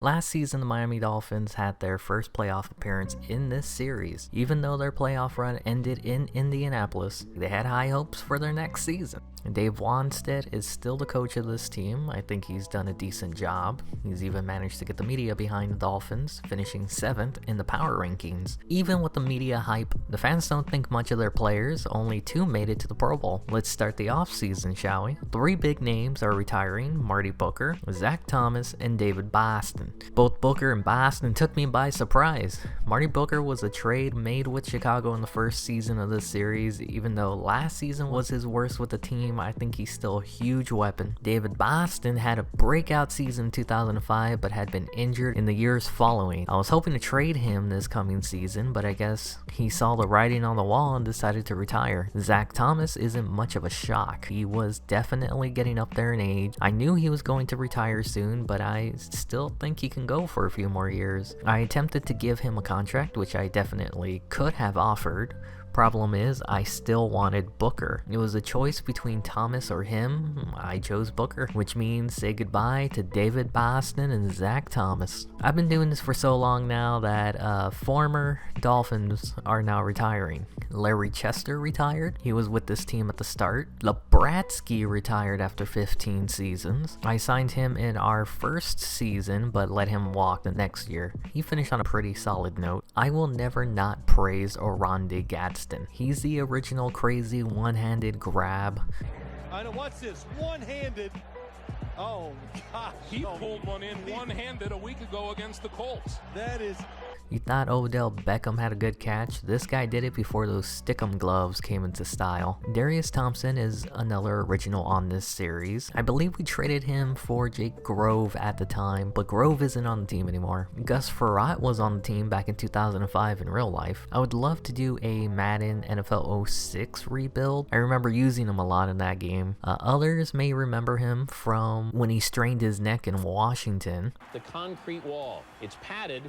Last season, the Miami Dolphins had their first playoff appearance in this series. Even though their playoff run ended in Indianapolis, they had high hopes for their next season. Dave Wanstead is still the coach of this team. I think he's done a decent job. He's even managed to get the media behind the Dolphins, finishing 7th in the power rankings. Even with the media hype, the fans don't think much of their players. Only 2 made it to the Pro Bowl. Let's start the offseason, shall we? 3 big names are retiring: Marty Booker, Zach Thomas, and David Boston. Both Booker and Boston took me by surprise. Marty Booker was a trade made with Chicago in the first season of this series. Even though last season was his worst with the team, I think he's still a huge weapon. David Boston had a breakout season in 2005, but had been injured in the years following. I was hoping to trade him this coming season, but I guess he saw the writing on the wall and decided to retire. Zach Thomas isn't much of a shock. He was definitely getting up there in age. I knew he was going to retire soon, but I still think he can go for a few more years. I attempted to give him a contract, which I definitely could have offered. Problem is, I still wanted Booker. It was a choice between Thomas or him. I chose Booker, which means say goodbye to David Boston and Zach Thomas. I've been doing this for so long now that former Dolphins are now retiring. Larry Chester retired. He was with this team at the start. Lebratsky retired after 15 seasons. I signed him in our first season, but let him walk the next year. He finished on a pretty solid note. I will never not praise Oronde Gadsden. He's the original crazy one-handed grab. I know, what's this? One-handed. Oh, gosh. He pulled one in one-handed a week ago against the Colts. That is... You thought Odell Beckham had a good catch? This guy did it before those stickum gloves came into style. Darius Thompson is another original on this series. I believe we traded him for Jake Grove at the time, but Grove isn't on the team anymore. Gus Frerotte was on the team back in 2005 in real life. I would love to do a Madden NFL 06 rebuild. I remember using him a lot in that game. Others may remember him from when he strained his neck in Washington. The concrete wall, it's padded,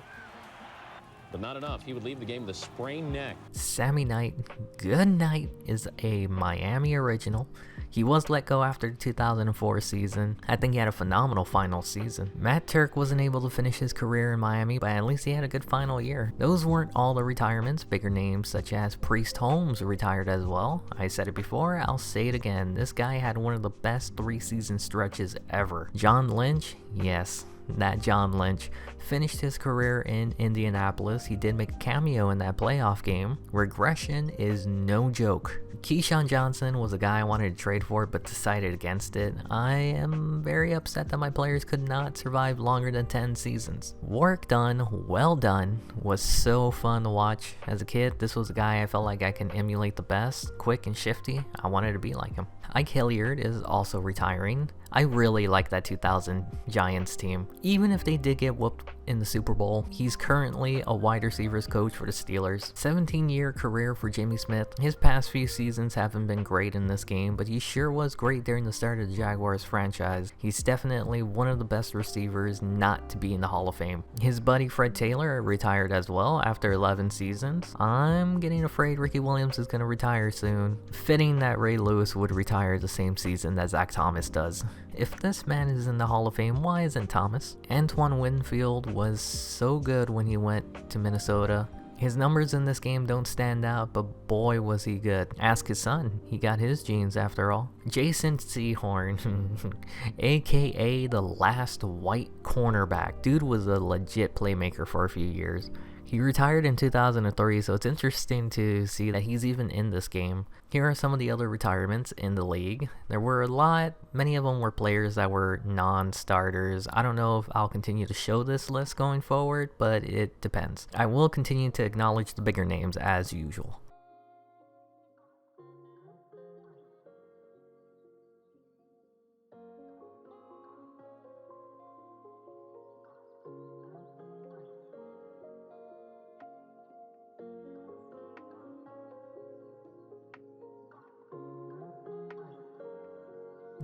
but not enough. He would leave the game with a sprained neck. Sammy Knight, Goodnight, is a Miami original. He was let go after the 2004 season. I think he had a phenomenal final season. Matt Turk wasn't able to finish his career in Miami, but at least he had a good final year. Those weren't all the retirements. Bigger names such as Priest Holmes retired as well. I said it before, I'll say it again. This guy had one of the best 3-season stretches ever. John Lynch, yes, that John Lynch, finished his career in Indianapolis. He did make a cameo in that playoff game. Regression is no joke. Keyshawn Johnson was a guy I wanted to trade for, but decided against it. I am very upset that my players could not survive longer than 10 seasons. Work done, well done, was so fun to watch. As a kid, this was a guy I felt like I can emulate the best. Quick and shifty, I wanted to be like him. Ike Hilliard is also retiring. I really like that 2000 Giants team. Even if they did get whooped in the Super Bowl, he's currently a wide receivers coach for the Steelers. 17-year career for Jimmy Smith. His past few seasons haven't been great in this game, but he sure was great during the start of the Jaguars franchise. He's definitely one of the best receivers not to be in the Hall of Fame. His buddy Fred Taylor retired as well after 11 seasons. I'm getting afraid Ricky Williams is going to retire soon. Fitting that Ray Lewis would retire the same season that Zach Thomas does. If this man is in the Hall of Fame, why isn't Thomas? Antoine Winfield was so good when he went to Minnesota. His numbers in this game don't stand out, but boy was he good. Ask his son, he got his genes after all. Jason Sehorn, aka the last white cornerback. Dude was a legit playmaker for a few years. He retired in 2003, so it's interesting to see that he's even in this game. Here are some of the other retirements in the league. There were a lot. Many of them were players that were non-starters. I don't know if I'll continue to show this list going forward, but it depends. I will continue to acknowledge the bigger names as usual.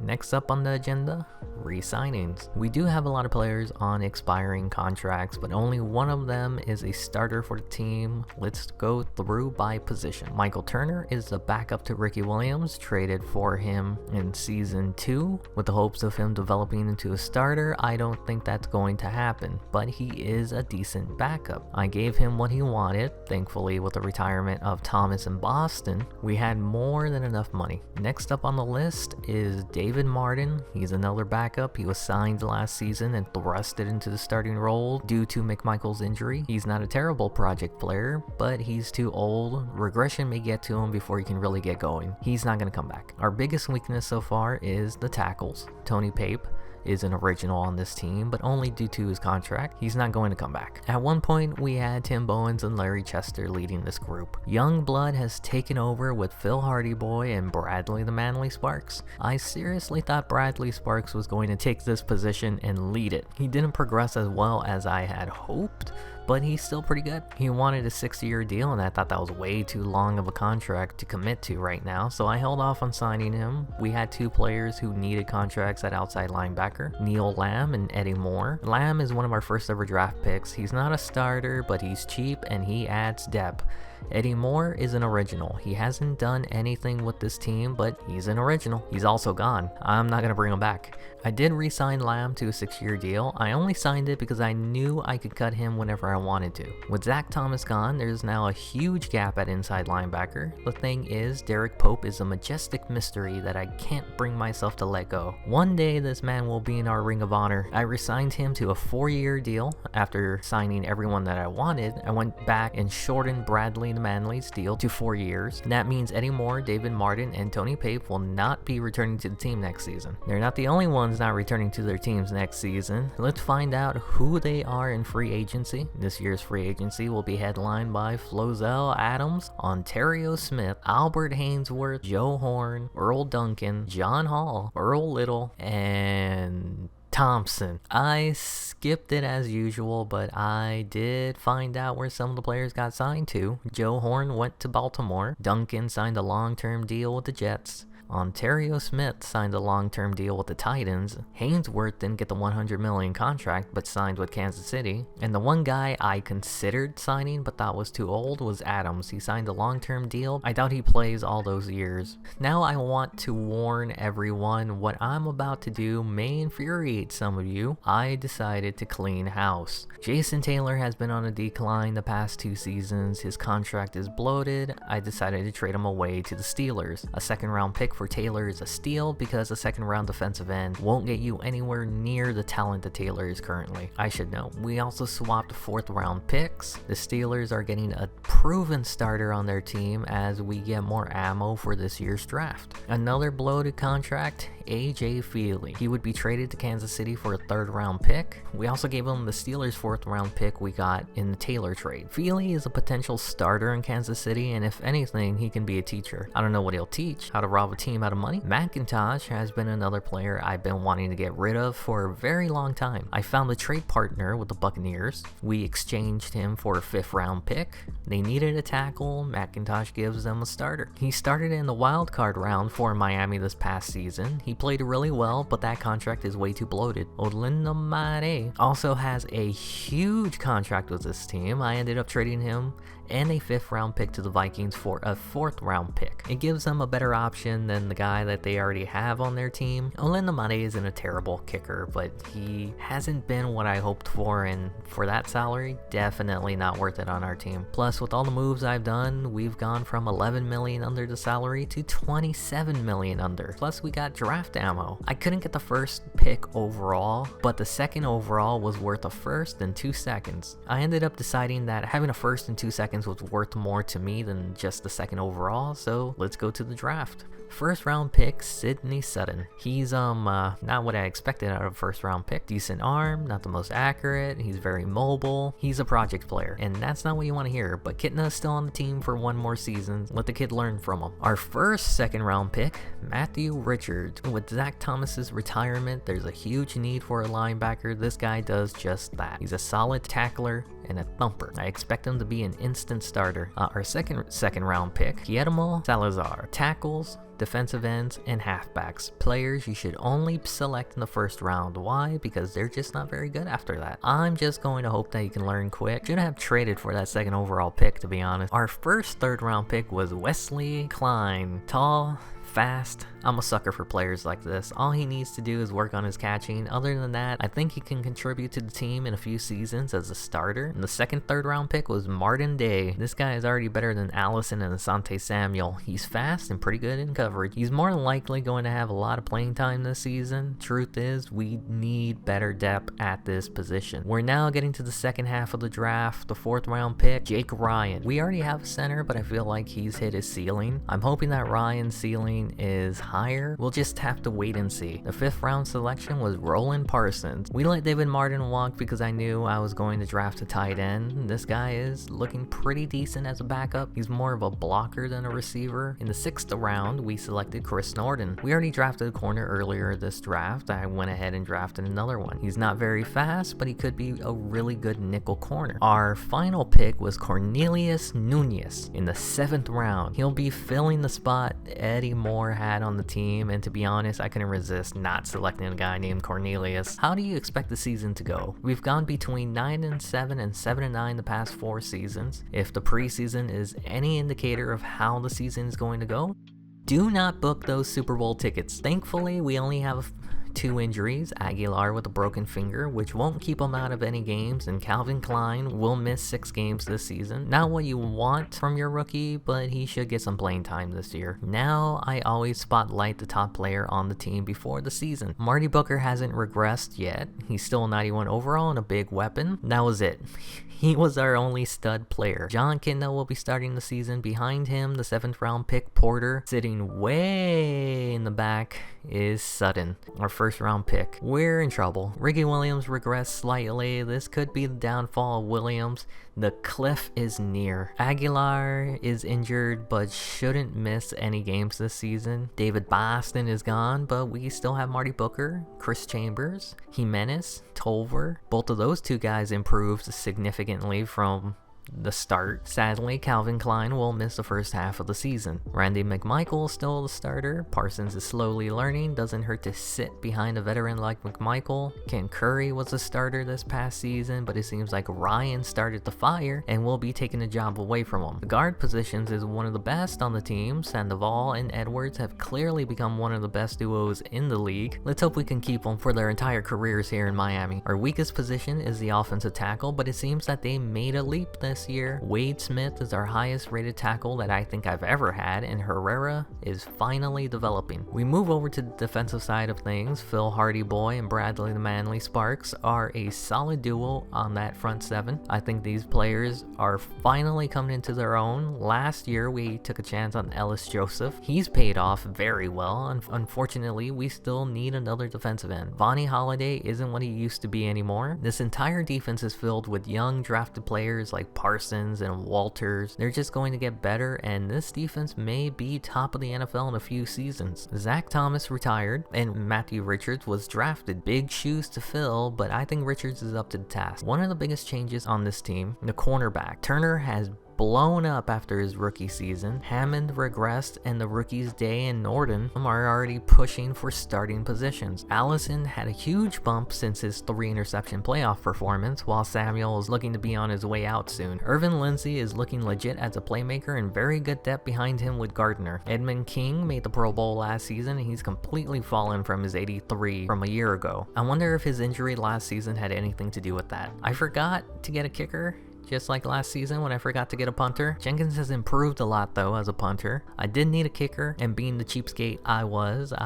Next up on the agenda, re-signings. We do have a lot of players on expiring contracts, but only one of them is a starter for the team. Let's go through by position. Michael Turner is the backup to Ricky Williams, traded for him in season 2 with the hopes of him developing into a starter. I don't think that's going to happen, but he is a decent backup. I gave him what he wanted. Thankfully, with the retirement of Thomas in Boston, we had more than enough money. Next up on the list is David Martin. He's another backup. He was signed last season and thrusted into the starting role due to McMichael's injury. He's not a terrible project player, but he's too old. Regression may get to him before he can really get going. He's not going to come back. Our biggest weakness so far is the tackles. Tony Pape is an original on this team, but only due to his contract. He's not going to come back. At one point, we had Tim Bowens and Larry Chester leading this group. Young blood has taken over with Phil Hardyboy and Bradley the Manly Sparks. I seriously thought Bradley Sparks was going to take this position and lead it. He didn't progress as well as I had hoped, but he's still pretty good. He wanted a 6-year deal, and I thought that was way too long of a contract to commit to right now, so I held off on signing him. We had 2 players who needed contracts at outside linebacker, Neil Lamb and Eddie Moore. Lamb is one of our first ever draft picks. He's not a starter, but he's cheap and he adds depth. Eddie Moore is an original. He hasn't done anything with this team, but he's an original. He's also gone. I'm not going to bring him back. I did re-sign Lamb to a 6-year deal. I only signed it because I knew I could cut him whenever I wanted to. With Zach Thomas gone, there's now a huge gap at inside linebacker. The thing is, Derek Pope is a majestic mystery that I can't bring myself to let go. One day this man will be in our Ring of Honor. I re-signed him to a 4-year deal. After signing everyone that I wanted, I went back and shortened Bradley the Manly's deal to 4 years. And that means Eddie Moore, David Martin, and Tony Pape will not be returning to the team next season. They're not the only ones not returning to their teams next season. Let's find out who they are in free agency. This year's free agency will be headlined by Flozell Adams, Ontario Smith, Albert Hainsworth, Joe Horn, Earl Duncan, John Hall, Earl Little, and Thompson. I skipped it as usual, but I did find out where some of the players got signed to. Joe Horn went to Baltimore. Duncan signed a long-term deal with the Jets. Ontario Smith signed a long-term deal with the Titans. Hainsworth didn't get the $100 million contract but signed with Kansas City. And the one guy I considered signing but thought was too old was Adams. He signed a long-term deal. I doubt he plays all those years. Now I want to warn everyone, what I'm about to do may infuriate some of you. I decided to clean house. Jason Taylor has been on a decline the past 2 seasons. His contract is bloated. I decided to trade him away to the Steelers. A second-round pick for Taylor is a steal because a second-round defensive end won't get you anywhere near the talent that Taylor is currently. I should know. We also swapped 4th-round picks. The Steelers are getting a proven starter on their team as we get more ammo for this year's draft. Another bloated contract, AJ Feely. He would be traded to Kansas City for a 3rd-round pick. We also gave him the Steelers' 4th-round pick we got in the Taylor trade. Feely is a potential starter in Kansas City, and if anything, he can be a teacher. I don't know what he'll teach, how to rob a team out of money. McIntosh has been another player I've been wanting to get rid of for a very long time. I found a trade partner with the Buccaneers. We exchanged him for a 5th-round pick. They needed a tackle. McIntosh gives them a starter. He started in the wild card round for Miami this past season. He played really well, but that contract is way too bloated. Olenamare also has a huge contract with this team. I ended up trading him and a 5th-round pick to the Vikings for a 4th-round pick. It gives them a better option than the guy that they already have on their team. Olenamare isn't a terrible kicker, but he hasn't been what I hoped for, and for that salary, definitely not worth it on our team. Plus, with all the moves I've done, we've gone from $11 million under the salary to $27 million under. Plus, we got draft ammo. I couldn't get the 1st pick overall, but the 2nd overall was worth a 1st and 2 seconds. I ended up deciding that having a 1st and 2 seconds was worth more to me than just the 2nd overall, so let's go to the draft. 1st-round pick, Sidney Sutton. He's not what I expected out of a 1st-round pick. Decent arm, not the most accurate, he's very mobile, he's a project player, and that's not what you want to hear, but Kitna is still on the team for 1 more season. Let the kid learn from him. Our 1st 2nd-round pick, Matthew Richards. With Zach Thomas's retirement, there's a huge need for a linebacker. This guy does just that. He's a solid tackler, and a thumper. I expect him to be an instant starter. Our second round pick, Guillermo Salazar. Tackles, defensive ends, and halfbacks. Players you should only select in the first round. Why? Because they're just not very good after that. I'm just going to hope that you can learn quick. Should have traded for that second overall pick, to be honest. Our first third round pick was Wesley Klein. Tall, fast. I'm a sucker for players like this. All he needs to do is work on his catching. Other than that, I think he can contribute to the team in a few seasons as a starter. And the second third round pick was Martin Day. This guy is already better than Allison and Asante Samuel. He's fast and pretty good in coverage. He's more than likely going to have a lot of playing time this season. Truth is, we need better depth at this position. We're now getting to the second half of the draft. The fourth round pick, Jake Ryan. We already have a center, but I feel like he's hit his ceiling. I'm hoping that Ryan's ceiling is higher. We'll just have to wait and see. The fifth round selection was Roland Parsons. We let David Martin walk because I knew I was going to draft a tight end. This guy is looking pretty decent as a backup. He's more of a blocker than a receiver. In the sixth round, we selected Chris Norton. We already drafted a corner earlier this draft. I went ahead and drafted another one. He's not very fast, but he could be a really good nickel corner. Our final pick was Cornelius Nunez in the seventh round. He'll be filling the spot Eddie Moore had on the team, and to be honest, I couldn't resist not selecting a guy named Cornelius. How do you expect the season to go? We've gone between 9-7 and 7-9 the past 4 seasons. If the preseason is any indicator of how the season is going to go, do not book those Super Bowl tickets. Thankfully, we only have 2 injuries, Aguilar with a broken finger, which won't keep him out of any games, and Calvin Klein will miss 6 games this season. Not what you want from your rookie, but he should get some playing time this year. Now, I always spotlight the top player on the team before the season. Marty Booker hasn't regressed yet. He's still a 91 overall and a big weapon. That was it. He was our only stud player. John Kindle will be starting the season. Behind him, the 7th round pick, Porter. Sitting way in the back is Sutton, our first round pick. We're in trouble. Ricky Williams regressed slightly. This could be the downfall of Williams. The cliff is near. Aguilar is injured but shouldn't miss any games this season. David Boston is gone, but we still have Marty Booker, Chris Chambers, Jimenez, Tolver. Both of those 2 guys improved significantly from the start. Sadly, Calvin Klein will miss the first half of the season. Randy McMichael is still the starter. Parsons is slowly learning. Doesn't hurt to sit behind a veteran like McMichael. Ken Curry was a starter this past season, but it seems like Ryan started the fire and will be taking the job away from him. The guard positions is one of the best on the team. Sandoval and Edwards have clearly become one of the best duos in the league. Let's hope we can keep them for their entire careers here in Miami. Our weakest position is the offensive tackle, but it seems that they made a leap this year. Wade Smith is our highest rated tackle that I think I've ever had, and Herrera is finally developing. We move over to the defensive side of things. Phil Hardy Boy and Bradley the Manly Sparks are a solid duo on that front 7. I think these players are finally coming into their own. Last year we took a chance on Ellis Joseph. He's paid off very well, and unfortunately we still need another defensive end. Vonnie Holiday isn't what he used to be anymore. This entire defense is filled with young drafted players like Parsons and Walters. They're just going to get better, and this defense may be top of the NFL in a few seasons. Zach Thomas retired, and Matthew Richards was drafted. Big shoes to fill, but I think Richards is up to the task. One of the biggest changes on this team, the cornerback. Turner has blown up after his rookie season. Hammond regressed, and the rookies Day and Norton are already pushing for starting positions. Allison had a huge bump since his 3 interception playoff performance, while Samuel is looking to be on his way out soon. Irvin Lindsay is looking legit as a playmaker, and very good depth behind him with Gardner. Edmund King made the Pro Bowl last season, and he's completely fallen from his 83 from a year ago. I wonder if his injury last season had anything to do with that. I forgot to get a kicker, just like last season when I forgot to get a punter. Jenkins has improved a lot though as a punter. I did need a kicker, and being the cheapskate I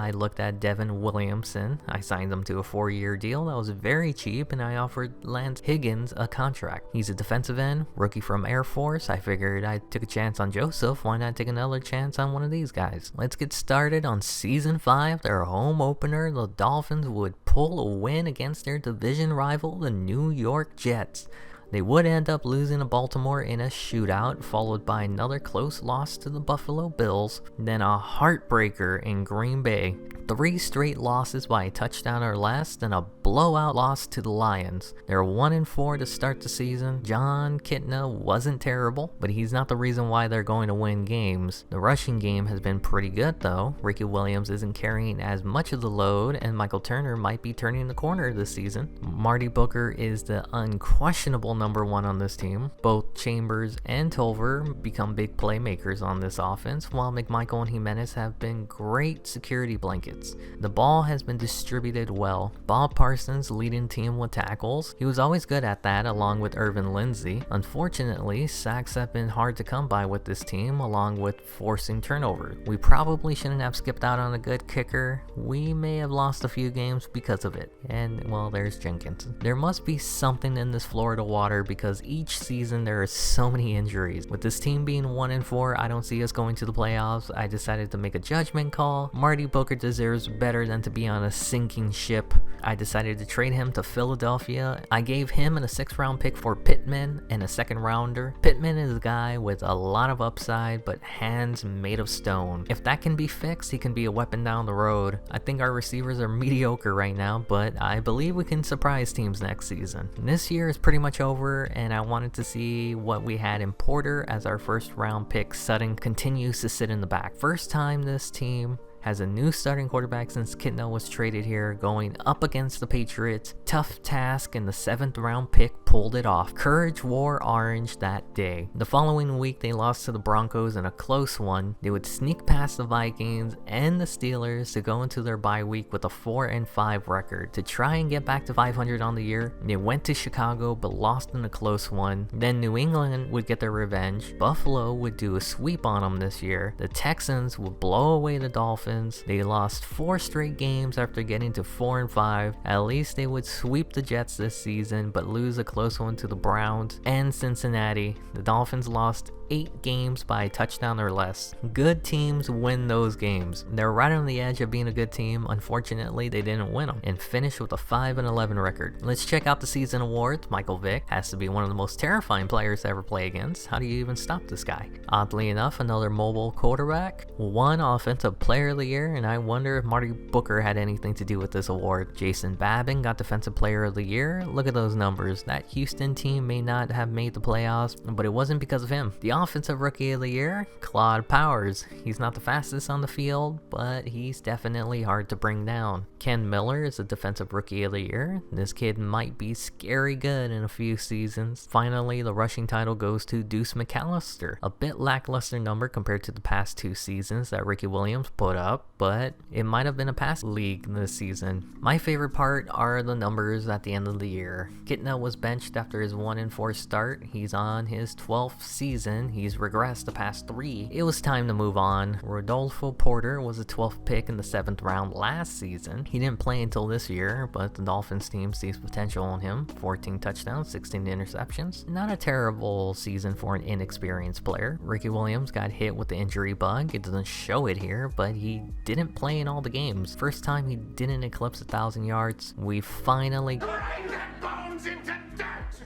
looked at Devin Williamson. I signed him to a 4-year deal that was very cheap, and I offered Lance Higgins a contract. He's a defensive end, rookie from Air Force. I figured I took a chance on Joseph. Why not take another chance on one of these guys? Let's get started on Season 5, their home opener. The Dolphins would pull a win against their division rival, the New York Jets. They would end up losing to Baltimore in a shootout, followed by another close loss to the Buffalo Bills, then a heartbreaker in Green Bay. 3 straight losses by a touchdown or less, then a blowout loss to the Lions. They're 1-4 to start the season. John Kitna wasn't terrible, but he's not the reason why they're going to win games. The rushing game has been pretty good though. Ricky Williams isn't carrying as much of the load, and Michael Turner might be turning the corner this season. Marty Booker is the unquestionable number 1 on this team. Both Chambers and Tolver become big playmakers on this offense, while McMichael and Jimenez have been great security blankets. The ball has been distributed well. Bob Parsons leading team with tackles. He was always good at that, along with Irvin Lindsay. Unfortunately, sacks have been hard to come by with this team, along with forcing turnover. We probably shouldn't have skipped out on a good kicker. We may have lost a few games because of it. And, well, there's Jenkins. There must be something in this Florida water because each season there are so many injuries. With this team being 1-4, I don't see us going to the playoffs. I decided to make a judgment call. Marty Booker deserves better than to be on a sinking ship. I decided to trade him to Philadelphia. I gave him a 6th round pick for Pittman and a 2nd rounder. Pittman is a guy with a lot of upside, but hands made of stone. If that can be fixed, he can be a weapon down the road. I think our receivers are mediocre right now, but I believe we can surprise teams next season. This year is pretty much over, and I wanted to see what we had in Porter as our 1st round pick. Sutton continues to sit in the back. First time this team has a new starting quarterback since Kitna was traded here, going up against the Patriots. Tough task, and the 7th round pick pulled it off. Courage wore orange that day. The following week they lost to the Broncos in a close one. They would sneak past the Vikings and the Steelers to go into their bye week with a 4-5 record. To try and get back to 500 on the year, they went to Chicago but lost in a close one. Then New England would get their revenge. Buffalo would do a sweep on them this year. The Texans would blow away the Dolphins. They lost 4 straight games after getting to 4-5. At least they would sweep the Jets this season, but lose a close one to the Browns and Cincinnati. The Dolphins lost 8 games by a touchdown or less. Good teams win those games. They're right on the edge of being a good team. Unfortunately, they didn't win them and finished with a 5-11 record. Let's check out the season awards. Michael Vick has to be one of the most terrifying players to ever play against. How do you even stop this guy? Oddly enough, another mobile quarterback. 1 offensive player of the year, and I wonder if Marty Booker had anything to do with this award. Jason Babin got defensive player of the year. Look at those numbers. That Houston team may not have made the playoffs, but it wasn't because of him. The offensive rookie of the year, Claude Powers. He's not the fastest on the field, but he's definitely hard to bring down. Ken Miller is the defensive rookie of the year. This kid might be scary good in a few seasons. Finally, the rushing title goes to Deuce McAllister. A bit lackluster number compared to the past 2 seasons that Ricky Williams put up, but it might have been a pass league this season. My favorite part are the numbers at the end of the year. Kitna was benched after his 1-4 start. He's on his 12th season. He's regressed the past 3. It was time to move on. Rodolfo Porter was a 12th pick in the 7th round last season. He didn't play until this year, but the Dolphins team sees potential in him. 14 touchdowns, 16 interceptions. Not a terrible season for an inexperienced player. Ricky Williams got hit with the injury bug. It doesn't show it here, but he didn't play in all the games. First time he didn't eclipse 1,000 yards. We finally...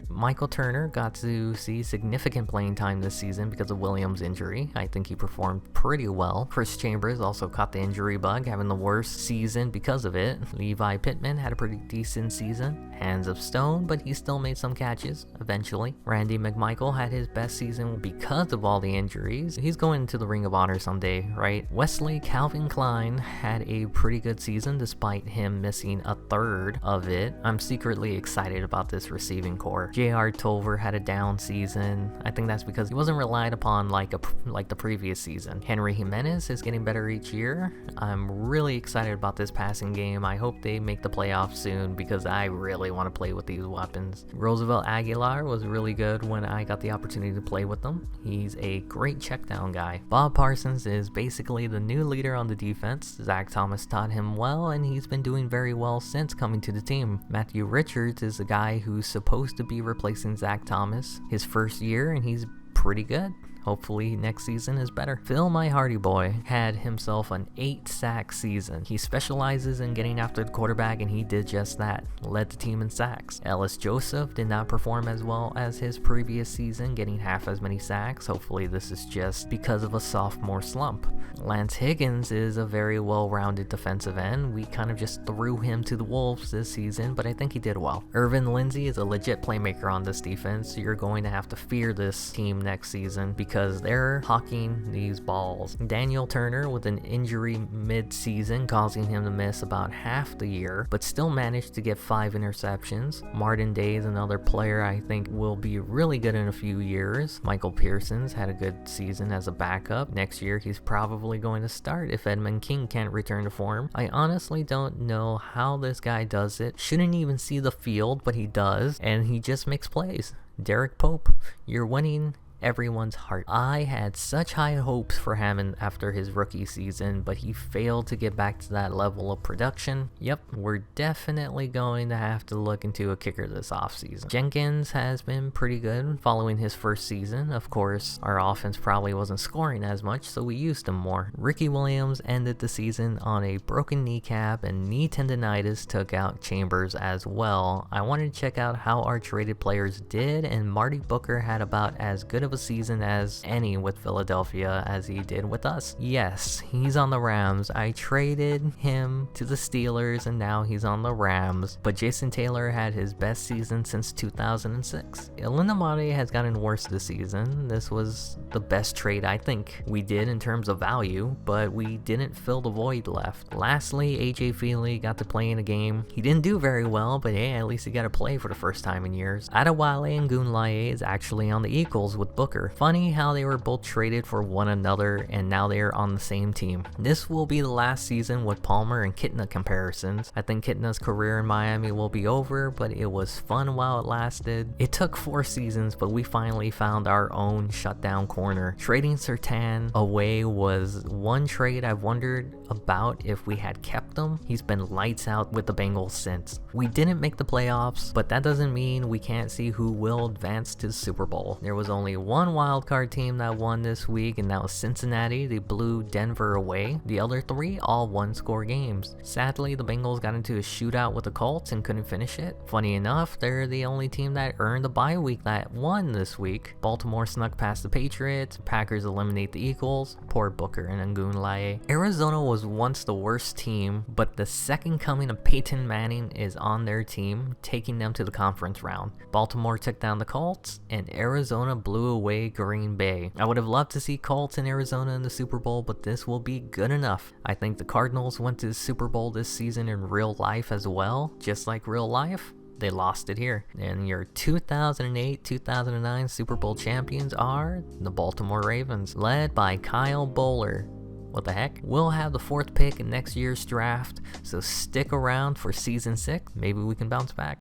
Michael Turner got to see significant playing time this season because of Williams' injury. I think he performed pretty well. Chris Chambers also caught the injury bug, having the worst season because of it. Levi Pittman had a pretty decent season. Hands of stone, but he still made some catches, eventually. Randy McMichael had his best season because of all the injuries. He's going to the Ring of Honor someday, right? Wesley Calvin Klein had a pretty good season despite him missing a third of it. I'm secretly excited about this receiving core. J.R. Tolver had a down season. I think that's because he wasn't relied upon like the previous season. Henry Jimenez is getting better each year. I'm really excited about this passing game. I hope they make the playoffs soon because I really want to play with these weapons. Roosevelt Aguilar was really good when I got the opportunity to play with them. He's a great checkdown guy. Bob Parsons is basically the new leader on the defense. Zach Thomas taught him well, and he's been doing very well since coming to the team. Matthew Richards is a guy who's supposed to be replacing Zach Thomas his first year, and he's pretty good. Hopefully next season is better. Phil, my Hardy boy, had himself an 8-sack season. He specializes in getting after the quarterback, and he did just that. Led the team in sacks. Ellis Joseph did not perform as well as his previous season, getting half as many sacks. Hopefully this is just because of a sophomore slump. Lance Higgins is a very well-rounded defensive end. We kind of just threw him to the wolves this season, but I think he did well. Irvin Lindsay is a legit playmaker on this defense. You're going to have to fear this team next season because they're hawking these balls. Daniel Turner with an injury mid-season causing him to miss about half the year, but still managed to get 5 interceptions. Martin Day is another player I think will be really good in a few years. Michael Pearson's had a good season as a backup. Next year he's probably going to start if Edmund King can't return to form. I honestly don't know how this guy does it. Shouldn't even see the field, but he does, and he just makes plays. Derek Pope, you're winning everyone's heart. I had such high hopes for Hammond after his rookie season, but he failed to get back to that level of production. Yep, we're definitely going to have to look into a kicker this offseason. Jenkins has been pretty good following his first season. Of course, our offense probably wasn't scoring as much, so we used him more. Ricky Williams ended the season on a broken kneecap, and knee tendonitis took out Chambers as well. I wanted to check out how our traded players did, and Marty Booker had about as good of a season as any with Philadelphia as he did with us. Yes, he's on the Rams. I traded him to the Steelers and now he's on the Rams, but Jason Taylor had his best season since 2006. Elinamade has gotten worse this season. This was the best trade I think we did in terms of value, but we didn't fill the void left. Lastly, AJ Feely got to play in a game. He didn't do very well, but hey, at least he got to play for the first time in years. Adewale and Gunlaye is actually on the Eagles with Booker. Funny how they were both traded for one another and now they are on the same team. This will be the last season with Palmer and Kitna comparisons. I think Kitna's career in Miami will be over, but it was fun while it lasted. It took 4 seasons, but we finally found our own shutdown corner. Trading Surtain away was one trade I've wondered about if we had kept him. He's been lights out with the Bengals since. We didn't make the playoffs, but that doesn't mean we can't see who will advance to the Super Bowl. There was only one wildcard team that won this week, and that was Cincinnati. They blew Denver away. The other 3 all 1-score games. Sadly, the Bengals got into a shootout with the Colts and couldn't finish it. Funny enough, they're the only team that earned the bye week that won this week. Baltimore snuck past the Patriots. Packers eliminate the Eagles. Poor Booker and Ngunlaye. Arizona was once the worst team, but the second coming of Peyton Manning is on their team, taking them to the conference round. Baltimore took down the Colts, and Arizona blew away Green Bay. I would have loved to see Colts and Arizona in the Super Bowl, but this will be good enough. I think the Cardinals went to the Super Bowl this season in real life as well, just like real life. They lost it here. And your 2008-2009 Super Bowl champions are the Baltimore Ravens, led by Kyle Bowler. What the heck? We'll have the 4th pick in next year's draft, so stick around for season 6. Maybe we can bounce back.